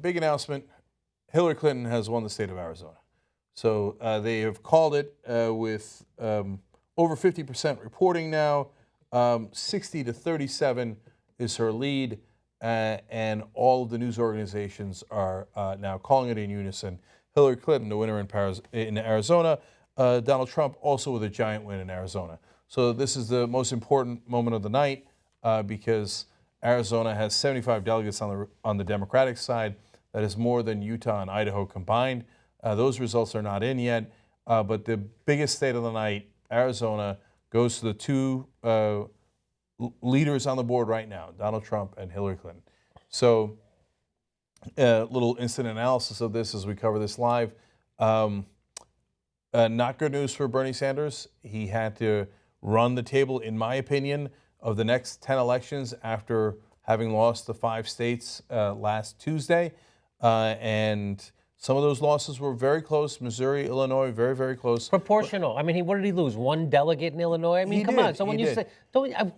Big announcement. Hillary Clinton has won the state of Arizona. So they have called it with over 50% reporting now. 60 to 37 is her lead. And all of the news organizations are now calling it in unison. Hillary Clinton, the winner in Arizona. Donald Trump also with a giant win in Arizona. So this is the most important moment of the night because Arizona has 75 delegates on the Democratic side. That is more than Utah and Idaho combined. Those results are not in yet, but the biggest state of the night, Arizona, goes to the two leaders on the board right now, Donald Trump and Hillary Clinton. So a little instant analysis of this as we cover this live. Not good news for Bernie Sanders. He had to run the table, in my opinion, of the next 10 elections after having lost the 5 states last Tuesday. And some of those losses were very close. Missouri, Illinois, very, very close. Proportional. I mean, what did he lose? 1 delegate in Illinois? I mean, come on. So when you say,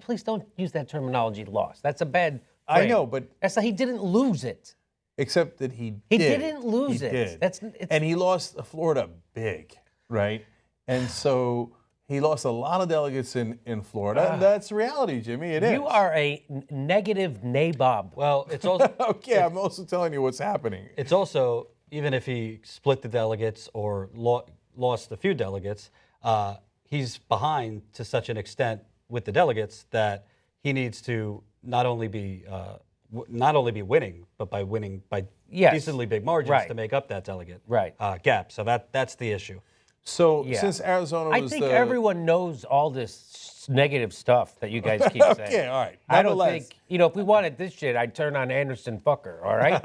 please don't use that terminology, loss. That's a bad frame. I know, but that's like he didn't lose it. Except that he did. He didn't lose it. Did. And he lost Florida big, right? And so he lost a lot of delegates in Florida. And that's reality, Jimmy. It is. You are a negative nabob. Well, it's also... Okay, I'm also telling you what's happening. It's also, even if he split the delegates or lost a few delegates, he's behind to such an extent with the delegates that he needs to not only be winning, but by winning by decently big margins to make up that delegate gap. So that's the issue. So since Arizona was I think everyone knows all this negative stuff that you guys keep saying. Okay, all right. I don't think, if we wanted this shit, I'd turn on Anderson Fucker, all right?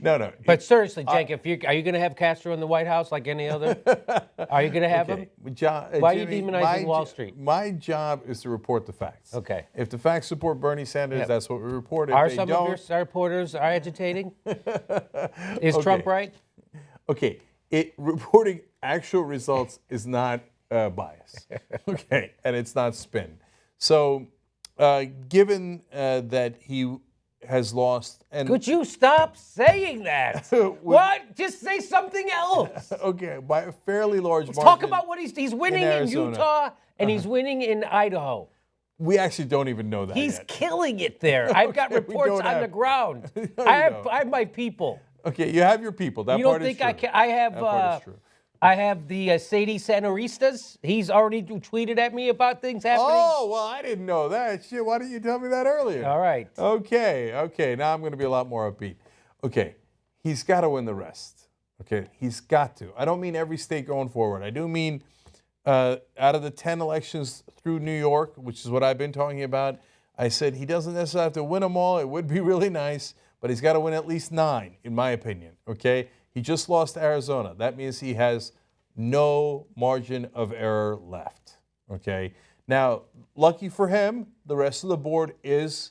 No. But seriously, Cenk, are you going to have Castro in the White House like any other? Are you going to have him? Why are you demonizing Wall Street? My job is to report the facts. Okay. If the facts support Bernie Sanders, that's what we report. If are they some don't, of your reporters agitating? Is Trump right? Okay. Reporting actual results is not bias. Okay. And it's not spin. So given that he has lost. And could you stop saying that? What? Just say something else. Okay, by a fairly large margin. Talk about what he's winning in Utah and he's winning in Idaho. We actually don't even know that He's yet. killing it there. I've got reports on the ground. I have my people. Okay, you have your people. That you part don't is think true. I have? That part is true. I have the Sadie Sanoristas. He's already tweeted at me about things happening. Oh, well, I didn't know that. Shit, why didn't you tell me that earlier? All right. Okay. Now I'm going to be a lot more upbeat. Okay, he's got to win the rest. Okay, he's got to. I don't mean every state going forward. I do mean out of the 10 elections through New York, which is what I've been talking about, I said he doesn't necessarily have to win them all. It would be really nice, but he's got to win at least 9, in my opinion. Okay? He just lost Arizona. That means he has no margin of error left. Okay? Now, lucky for him, the rest of the board is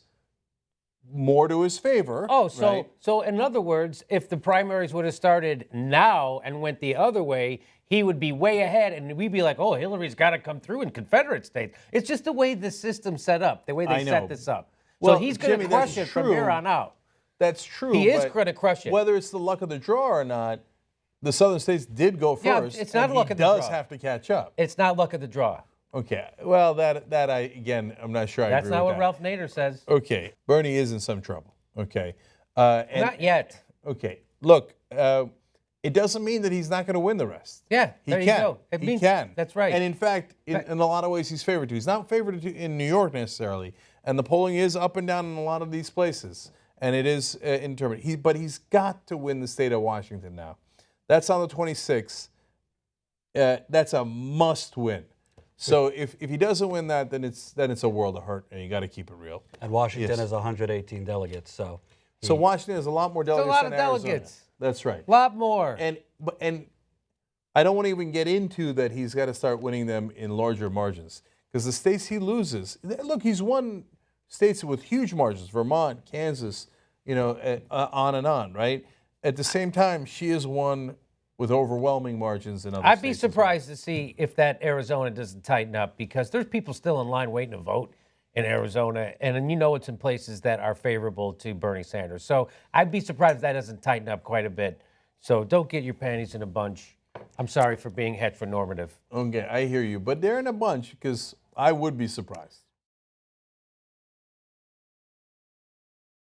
more to his favor. Oh, so in other words, if the primaries would have started now and went the other way, he would be way ahead, and we'd be like, oh, Hillary's got to come through in Confederate states. It's just the way the system's set up, the way they set this up. Well, so he's going to crush it from here on out. That's true. He is going to crush it. Whether it's the luck of the draw or not, the southern states did go first. Yeah, it's not luck of the draw. draw. He does have to catch up. It's not luck of the draw. Okay. Well, I'm not sure I agree with that. That's not what Ralph Nader says. Okay. Bernie is in some trouble. Okay. Not yet. Okay. Look, it doesn't mean that he's not going to win the rest. Yeah, he there can. you go. He can. That's right. And in fact, in a lot of ways, he's favored to. He's not favored to in New York necessarily, and the polling is up and down in a lot of these places, and it is indeterminate. But he's got to win the state of Washington now. That's on the 26th. That's a must win. So if he doesn't win that, then it's a world of hurt, and you got to keep it real. And Washington has 118 delegates, so Washington has a lot more delegates. It's a lot than of Arizona. delegates. That's right. A lot more. And I don't want to even get into that. He's got to start winning them in larger margins because the states he loses. Look, he's won states with huge margins: Vermont, Kansas, on and on. Right. At the same time, she has won with overwhelming margins in other states. I'd be surprised to see if that Arizona doesn't tighten up because there's people still in line waiting to vote in Arizona, and then you know it's in places that are favorable to Bernie Sanders. So I'd be surprised if that doesn't tighten up quite a bit. So don't get your panties in a bunch. I'm sorry for being heteronormative. Okay, I hear you, but they're in a bunch because I would be surprised.